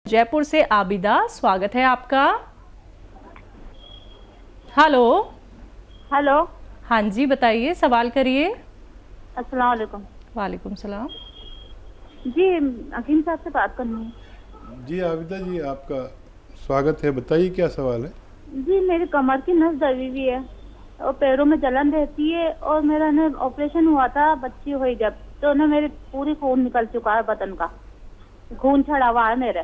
जयपुर से आबिदा, स्वागत है आपका। हेलो। हेलो। हाँ जी, बताइए, सवाल करिए। अस्सलाम वालेकुम। वालेकुम सलाम। जी, हकीम साहब से बात करनी है। जी आबिदा जी, आपका स्वागत है। बताइए क्या सवाल है। जी, मेरी कमर की नस दबी हुई है और पैरों में जलन रहती है और मेरा ना ऑपरेशन हुआ था बच्ची हुई जब, तो ना मेरे पूरी खून निकल चुका है, बदन का खून छड़ा हुआ है मेरे।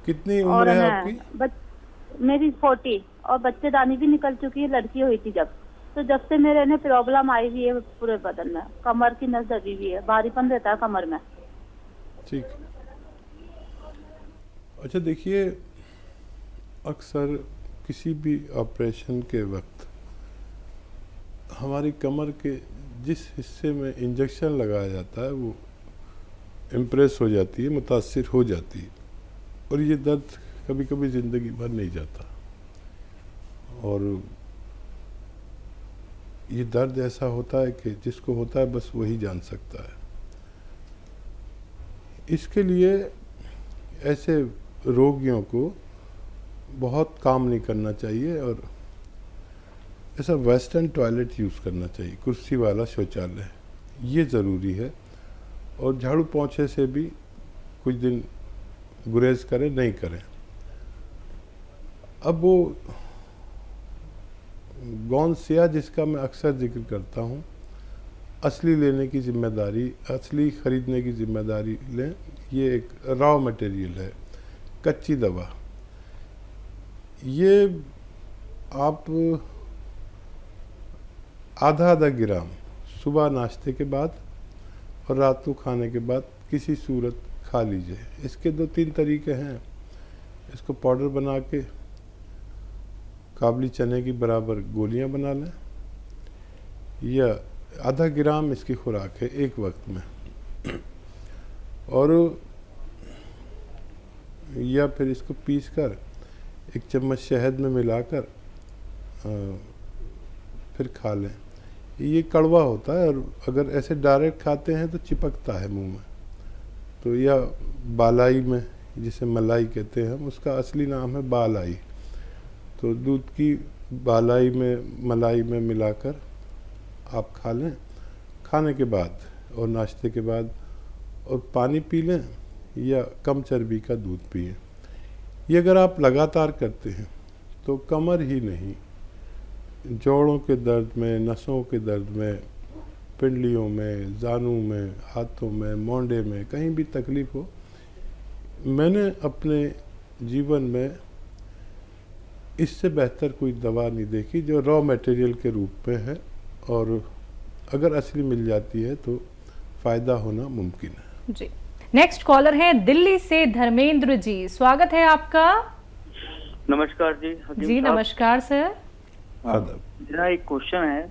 कितनी उम्र और है ना आपकी। मेरी 40 और बच्चेदानी भी निकल चुकी है, लड़की हुई थी जब। तो जब से मेरे ने प्रॉब्लम आई हुई है पूरे बदन में, कमर की नस दबी हुई है, भारीपन रहता है कमर में। ठीक। अच्छा देखिए, अक्सर किसी भी ऑपरेशन के वक्त हमारी कमर के जिस हिस्से में इंजेक्शन लगाया जाता है वो इम्प्रेस हो जाती है, मुतासिर हो जाती है, और ये दर्द कभी कभी ज़िंदगी भर नहीं जाता। और ये दर्द ऐसा होता है कि जिसको होता है बस वही जान सकता है। इसके लिए ऐसे रोगियों को बहुत काम नहीं करना चाहिए और ऐसा वेस्टर्न टॉयलेट यूज़ करना चाहिए, कुर्सी वाला शौचालय, ये ज़रूरी है। और झाड़ू पोंछे से भी कुछ दिन गुरेज करें, नहीं करें। अब वो गौन सिया जिसका मैं अक्सर जिक्र करता हूँ, असली लेने की जिम्मेदारी, असली ख़रीदने की जिम्मेदारी लें। ये एक रॉ मटेरियल है, कच्ची दवा। ये आप आधा आधा ग्राम सुबह नाश्ते के बाद और रात को खाने के बाद किसी सूरत खा लीजिए। इसके 2-3 तरीके हैं। इसको पाउडर बना के काबली चने की बराबर गोलियां बना लें, या आधा ग्राम इसकी खुराक है एक वक्त में, और या फिर इसको पीसकर 1 चम्मच शहद में मिलाकर फिर खा लें। ये कड़वा होता है और अगर ऐसे डायरेक्ट खाते हैं तो चिपकता है मुंह में। तो या बालाई में, जिसे मलाई कहते हैं हम, उसका असली नाम है बालाई। तो दूध की बालाई में मलाई में मिलाकर आप खा लें खाने के बाद और नाश्ते के बाद, और पानी पी लें या कम चर्बी का दूध पिएं। ये अगर आप लगातार करते हैं तो कमर ही नहीं, जोड़ों के दर्द में, नसों के दर्द में, पिंडलियों में, जानू में, हाथों में, मोंडे में, कहीं भी तकलीफ़ हो, मैंने अपने जीवन में इससे बेहतर कोई दवा नहीं देखी जो रॉ मटेरियल के रूप में है, और अगर असली मिल जाती है तो फ़ायदा होना मुमकिन है। जी, नेक्स्ट कॉलर है दिल्ली से धर्मेंद्र जी, स्वागत है आपका। नमस्कार जी। जी नमस्कार सर। मेरा एक क्वेश्चन है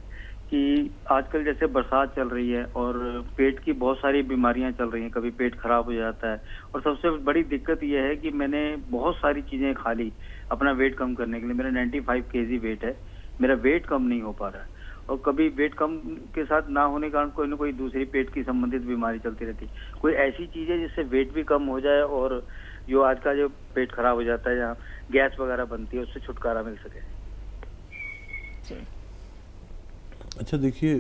कि आजकल जैसे बरसात चल रही है और पेट की बहुत सारी बीमारियां चल रही हैं, कभी पेट खराब हो जाता है, और सबसे बड़ी दिक्कत यह है कि मैंने बहुत सारी चीजें खा ली अपना वेट कम करने के लिए। मेरा 95 केजी वेट है, मेरा वेट कम नहीं हो पा रहा है, और कभी वेट कम के साथ ना होने के कारण कोई ना कोई दूसरी पेट की संबंधित बीमारी चलती रहती है। कोई ऐसी चीज है जिससे वेट भी कम हो जाए और जो आज का जो पेट खराब हो जाता है, जहाँ गैस वगैरह बनती है, उससे छुटकारा मिल सके। अच्छा देखिए,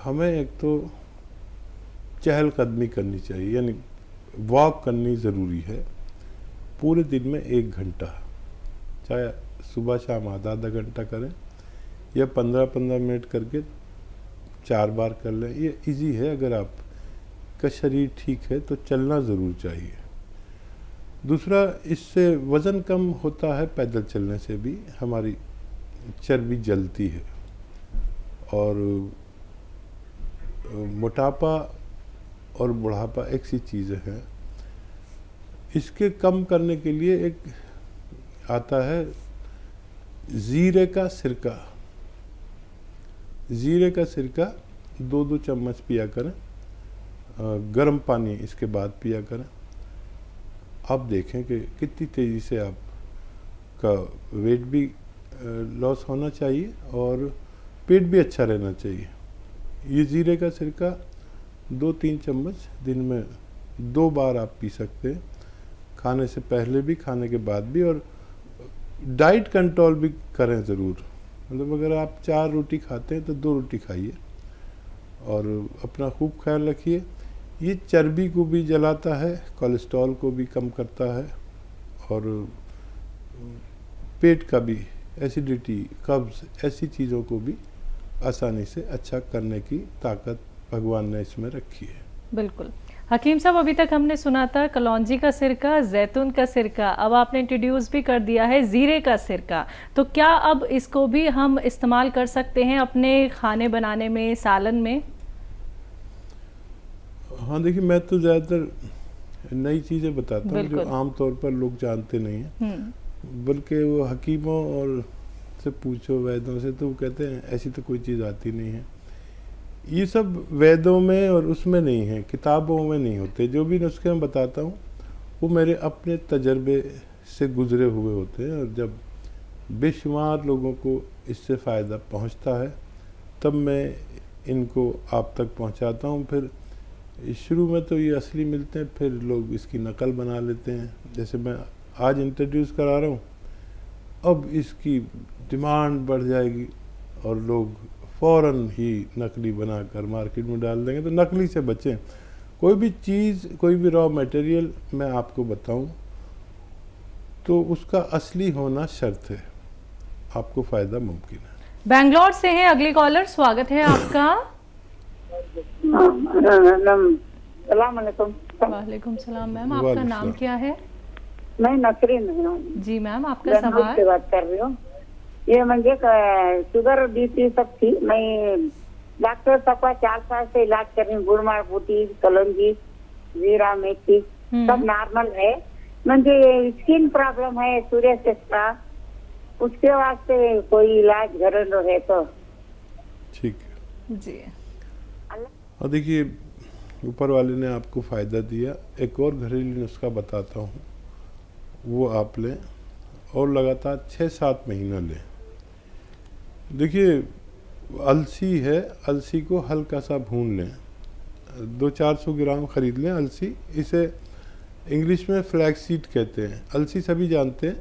हमें एक तो चहलकदमी करनी चाहिए, यानी वॉक करनी ज़रूरी है पूरे दिन में 1 घंटा, चाहे सुबह शाम आधा आधा घंटा करें या 15-15 मिनट करके 4 बार कर लें। ये इजी है। अगर आपका शरीर ठीक है तो चलना ज़रूर चाहिए। दूसरा, इससे वज़न कम होता है, पैदल चलने से भी हमारी चर्बी जलती है, और मोटापा और बुढ़ापा एक सी चीज़ें हैं। इसके कम करने के लिए एक आता है ज़ीरे का सिरका। ज़ीरे का सिरका 2-2 चम्मच पिया करें, गर्म पानी इसके बाद पिया करें। आप देखें कि कितनी तेज़ी से आपका वेट भी लॉस होना चाहिए और पेट भी अच्छा रहना चाहिए। ये ज़ीरे का सिरका 2-3 चम्मच दिन में 2 बार आप पी सकते हैं, खाने से पहले भी, खाने के बाद भी। और डाइट कंट्रोल भी करें ज़रूर, मतलब अगर आप 4 रोटी खाते हैं तो 2 रोटी खाइए और अपना खूब ख्याल रखिए। ये चर्बी को भी जलाता है, कोलेस्ट्रॉल को भी कम करता है और पेट का भी, एसिडिटी, कब्ज़, ऐसी चीज़ों को भी आसानी से अच्छा करने की ताकत भगवान ने इसमें रखी है। बिल्कुल। हकीम साहब, अभी तक हमने सुना था कलौंजी का सिरका, जैतून का सिरका, अब आपने इंट्रोड्यूस भी कर दिया है ज़ीरे का सिरका। तो क्या अब इसको भी हम इस्तेमाल कर सकते हैं अपने खाने बनाने में, सालन में? हाँ देखिए, मैं तो ज़्यादातर नई चीज़ें बताता हूँ जो आम तौर पर लोग जानते नहीं हैं, बल्कि वो हकीमों और से पूछो, वैद्यों से, तो वो कहते हैं ऐसी तो कोई चीज़ आती नहीं है। ये सब वेदों में और उसमें नहीं है, किताबों में नहीं होते। जो भी नुस्खे मैं बताता हूँ वो मेरे अपने तजर्बे से गुजरे हुए होते हैं, और जब बेशुमार लोगों को इससे फ़ायदा पहुँचता है तब मैं इनको आप तक पहुँचाता हूँ। फिर शुरू में तो ये असली मिलते हैं, फिर लोग इसकी नकल बना लेते हैं। जैसे मैं आज इंट्रोड्यूस करा रहा हूँ, अब इसकी डिमांड बढ़ जाएगी और लोग फ़ौरन ही नकली बनाकर मार्केट में डाल देंगे। तो नकली से बचें। कोई भी चीज़, कोई भी रॉ मटेरियल मैं आपको बताऊं तो उसका असली होना शर्त है, आपको फ़ायदा मुमकिन है। बैंगलोर से है अगली कॉलर, स्वागत है आपका। वालेकुम सलाम मैम, आपका नाम क्या है? मैं नसरीन हूँ जी मैम, आपका लखनऊ सवाल। से बात कर रही हूँ। ये मुझे शुगर बीपी सब थी, मैं डॉक्टर साहब का 4 साल से इलाज कर रही हूँ। गुड़मार बूटी, कलौंजी, जीरा, मेथी सब नॉर्मल है। मुझे स्किन प्रॉब्लम है, सूर्यास्थित का, उसके वास्ते कोई इलाज घरेलू है तो? ठीक है जी। और देखिए, ऊपर वाले ने आपको फ़ायदा दिया। एक और घरेलू नुस्खा बताता हूँ, वो आप लें और लगातार 6-7 महीना लें। देखिए, अलसी है, अलसी को हल्का सा भून लें, 200-400 ग्राम ख़रीद लें अलसी। इसे इंग्लिश में फ्लैक्स सीड कहते हैं, अलसी सभी जानते हैं।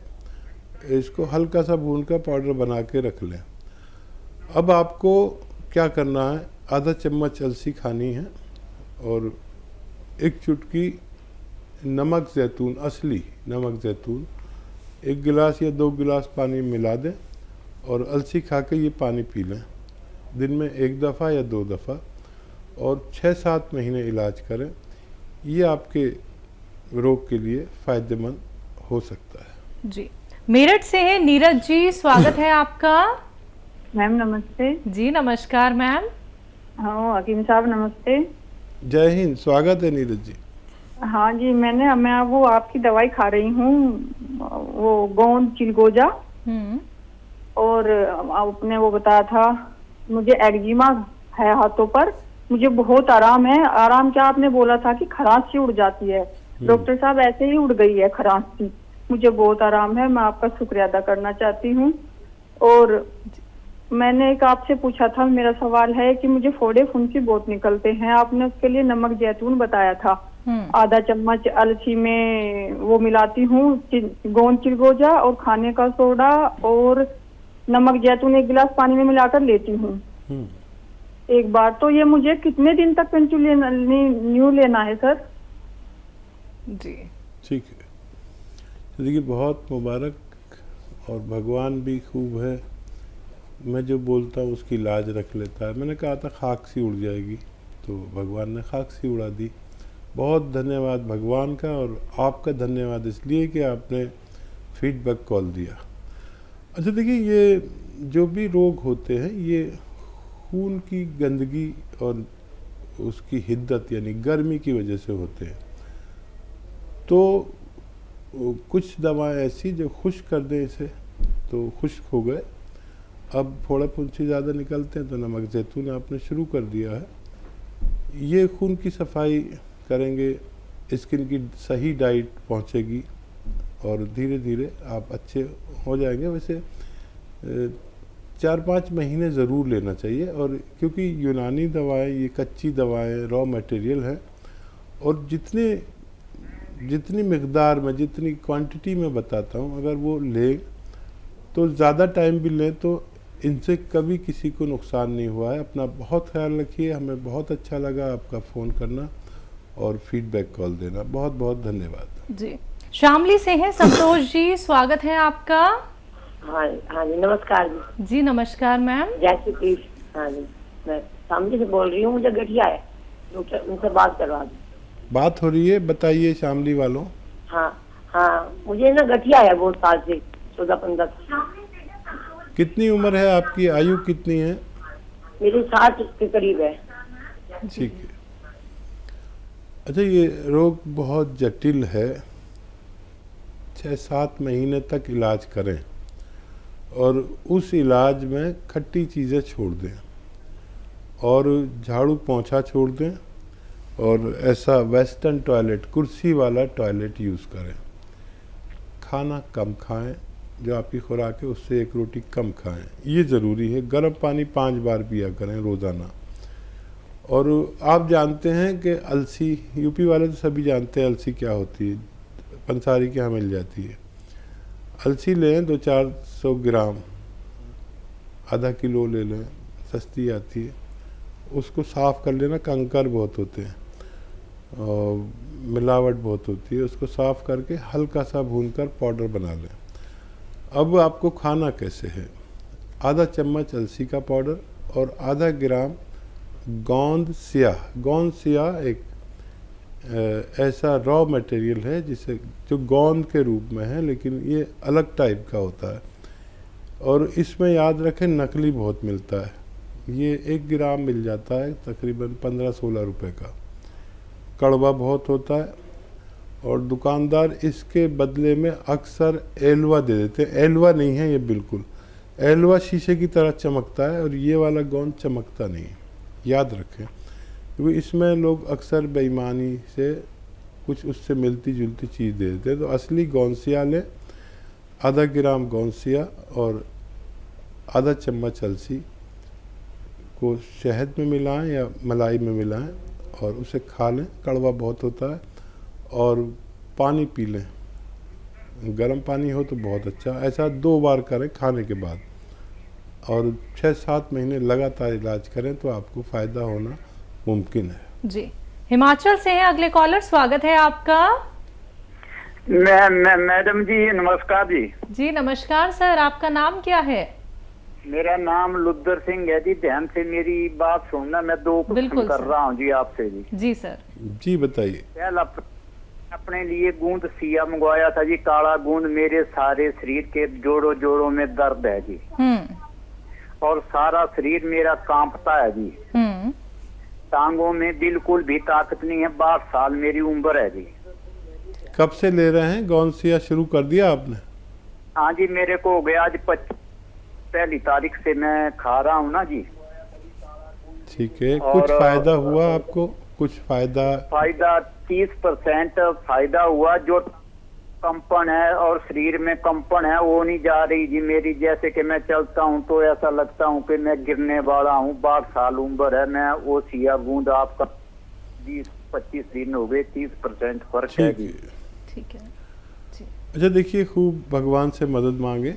इसको हल्का सा भून कर पाउडर बना के रख लें। अब आपको क्या करना है, आधा चम्मच अलसी खानी है और 1 चुटकी नमक ज़ैतून, असली नमक ज़ैतून 1 गिलास या 2 गिलास पानी में मिला दें और अलसी खा के ये पानी पी लें, दिन में 1 दफ़ा या 2 दफ़ा, और 6-7 महीने इलाज करें। ये आपके रोग के लिए फ़ायदेमंद हो सकता है। जी। मेरठ से है नीरज जी, स्वागत है आपका। मैम नमस्ते। जी नमस्कार मैम। हाँ हकीम साहब नमस्ते। जय हिंद, स्वागत है नीरज जी। हाँ जी, मैं वो आपकी दवाई खा रही हूँ, वो गोंद चिलगोजा, और आपने वो बताया था मुझे एक्जिमा है हाथों पर, मुझे बहुत आराम है। आराम क्या, आपने बोला था कि खराश उड़ जाती है, डॉक्टर साहब ऐसे ही उड़ गई है खराश की, मुझे बहुत आराम है। मैं आपका शुक्रिया अदा करना चाहती हूँ। और मैंने एक आपसे पूछा था, मेरा सवाल है कि मुझे फोड़े फुंसी बहुत निकलते हैं, आपने उसके लिए नमक जैतून बताया था, आधा चम्मच अलसी में वो मिलाती हूँ, गोंद चिलगोजा और खाने का सोडा और नमक जैतून 1 गिलास पानी में मिलाकर लेती हूँ एक बार। तो ये मुझे कितने दिन तक कंटिन्यू लेना है सर? जी ठीक है, तो देखिए बहुत मुबारक, और भगवान भी खूब है, मैं जो बोलता हूँ उसकी लाज रख लेता है। मैंने कहा था खाक सी उड़ जाएगी, तो भगवान ने खाक सी उड़ा दी। बहुत धन्यवाद भगवान का, और आपका धन्यवाद इसलिए कि आपने फीडबैक कॉल दिया। अच्छा देखिए, ये जो भी रोग होते हैं ये खून की गंदगी और उसकी हिद्दत यानी गर्मी की वजह से होते हैं। तो कुछ दवाएं ऐसी जो खुश्क कर दें इसे, तो खुश्क हो गए। अब फोड़ा फुंसी ज़्यादा निकलते हैं तो नमक जैतून आपने शुरू कर दिया है, ये खून की सफाई करेंगे, स्किन की सही डाइट पहुंचेगी और धीरे धीरे आप अच्छे हो जाएंगे। वैसे 4-5 महीने ज़रूर लेना चाहिए, और क्योंकि यूनानी दवाएं ये कच्ची दवाएं रॉ मटेरियल हैं और जितनी मिकदार में, जितनी क्वांटिटी में बताता हूँ, अगर वो लें तो ज़्यादा टाइम भी लें तो इनसे कभी किसी को नुकसान नहीं हुआ है। अपना बहुत ख्याल रखिए। हमें बहुत अच्छा लगा आपका फ़ोन करना और फीडबैक कॉल देना। बहुत बहुत धन्यवाद जी। शामली से हैं संतोष जी, स्वागत है आपका। हाँ जी, नमस्कार जी। जी नमस्कार मैम। जय श्री कृष्ण। हाँ जी, मैं शामली से बोल रही हूँ, मुझे गठिया है, उनसे बात करवा दो। बात हो रही है, बताइए शामली वालों। हाँ, मुझे ना गठिया है बहुत साल से, 14-15 साल। कितनी उम्र है आपकी, आयु कितनी है? मेरी 60 के करीब है। ठीक है। अच्छा, ये रोग बहुत जटिल है। 6-7 महीने तक इलाज करें और उस इलाज में खट्टी चीज़ें छोड़ दें और झाड़ू पोंछा छोड़ दें और ऐसा वेस्टर्न टॉयलेट, कुर्सी वाला टॉयलेट यूज़ करें। खाना कम खाएं, जो आपकी खुराक है उससे 1 रोटी कम खाएं, ये ज़रूरी है। गर्म पानी 5 बार पिया करें रोज़ाना। और आप जानते हैं कि अलसी, यूपी वाले तो सभी जानते हैं अलसी क्या होती है, पंसारी के यहाँ मिल जाती है। अलसी लें 200-400 ग्राम, आधा किलो ले लें, सस्ती आती है। उसको साफ़ कर लेना, कंकर बहुत होते हैं और मिलावट बहुत होती है। उसको साफ़ करके हल्का सा भूनकर पाउडर बना लें। अब आपको खाना कैसे है, आधा चम्मच अलसी का पाउडर और आधा ग्राम गोंद स्याह एक ऐसा रॉ मटेरियल है जिसे, जो गोंद के रूप में है लेकिन ये अलग टाइप का होता है। और इसमें याद रखें नकली बहुत मिलता है। ये 1 ग्राम मिल जाता है तकरीबन 15-16 रुपए का। कड़वा बहुत होता है और दुकानदार इसके बदले में अक्सर एलवा दे देते हैं। एलवा नहीं है ये बिल्कुल, एलवा शीशे की तरह चमकता है और ये वाला गोंद चमकता नहीं है, याद रखें। क्योंकि इसमें लोग अक्सर बेईमानी से कुछ उससे मिलती जुलती चीज़ दे देते हैं। तो असली गोंसिया लें, आधा ग्राम गोंसिया और आधा चम्मच अलसी को शहद में मिलाएं या मलाई में मिलाएं और उसे खा लें। कड़वा बहुत होता है। और पानी पी लें, गर्म पानी हो तो बहुत अच्छा। ऐसा 2 बार करें खाने के बाद और 6-7 महीने लगातार इलाज करें तो आपको फ़ायदा होना मुमकिन है। जी। हिमाचल से हैं अगले कॉलर, स्वागत है आपका। मैडम जी नमस्कार जी। जी नमस्कार सर, आपका नाम क्या है? मेरा नाम लुद्दर सिंह है जी। ध्यान से मेरी बात सुनना, मैं 2 क्वेश्चन कर रहा हूँ जी आपसे जी। जी सर। जी बताइए। पहला, अपने लिए गूंद सिया मंगवाया था जी, काला गूंद। मेरे सारे शरीर के जोड़ों में दर्द है जी और सारा शरीर मेरा कांपता है जी। टांगों में बिल्कुल भी ताकत नहीं है। 62 साल मेरी उम्र है जी। कब से ले रहे हैं? गोंसिया शुरू कर दिया आपने? हाँ जी, मेरे को हो गया आज 1 तारीख से मैं खा रहा हूँ ना जी। ठीक है। कुछ फायदा हुआ आपको? कुछ फायदा 30% फायदा हुआ। जो कंपन है और शरीर में कंपन है वो नहीं जा रही जी मेरी। जैसे कि मैं चलता हूँ तो ऐसा लगता हूँ कि मैं गिरने वाला हूँ। 62 साल उम्र है। मैं वो सिया गूंद आपका 20-25 दिन हो गए, 30% फर्क है जी। ठीक है जी। अच्छा देखिए, खूब भगवान से मदद मांगे।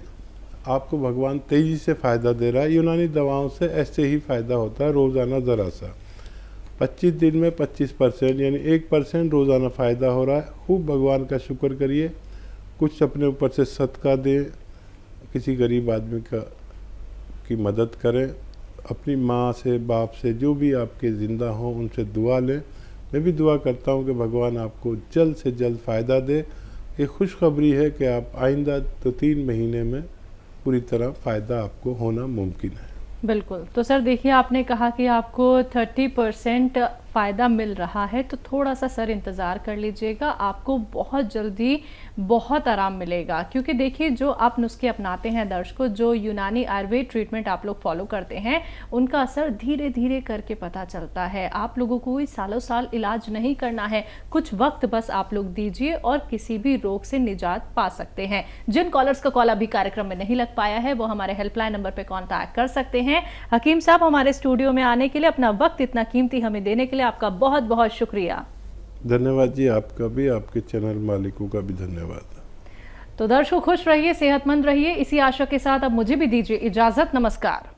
आपको भगवान तेजी से फ़ायदा दे रहा है। यूनानी दवाओं से ऐसे ही फ़ायदा होता है, रोज़ाना ज़रा सा। 25 दिन में 25% यानी 1% रोज़ाना फ़ायदा हो रहा है। खूब भगवान का शुक्र करिए। कुछ अपने ऊपर से सदका दें, किसी गरीब आदमी की मदद करें। अपनी माँ से, बाप से, जो भी आपके ज़िंदा हों उनसे दुआ लें। मैं भी दुआ करता हूँ कि भगवान आपको जल्द से जल्द फ़ायदा दे। ये खुशखबरी है कि आप आइंदा 3 महीने में पूरी तरह फ़ायदा आपको होना मुमकिन है। बिल्कुल। तो सर देखिए, आपने कहा कि आपको 30% फ़ायदा मिल रहा है, तो थोड़ा सा सर इंतज़ार कर लीजिएगा। आपको बहुत जल्दी बहुत आराम मिलेगा। क्योंकि देखिए, जो आप नुस्खे अपनाते हैं दर्शकों, जो यूनानी आयुर्वेद ट्रीटमेंट आप लोग फॉलो करते हैं, उनका असर धीरे धीरे करके पता चलता है। आप लोगों को कोई सालों साल इलाज नहीं करना है, कुछ वक्त बस आप लोग दीजिए और किसी भी रोग से निजात पा सकते हैं। जिन कॉलर्स का कॉल अभी कार्यक्रम में नहीं लग पाया है वो हमारे हेल्पलाइन नंबर पर कॉन्टैक्ट कर सकते हैं। हकीम साहब, हमारे स्टूडियो में आने के लिए, अपना वक्त इतना कीमती हमें देने के लिए आपका बहुत बहुत शुक्रिया। धन्यवाद जी, आपका भी, आपके चैनल मालिकों का भी धन्यवाद। तो दर्शकों खुश रहिए, सेहतमंद रहिए, इसी आशा के साथ अब मुझे भी दीजिए इजाजत। नमस्कार।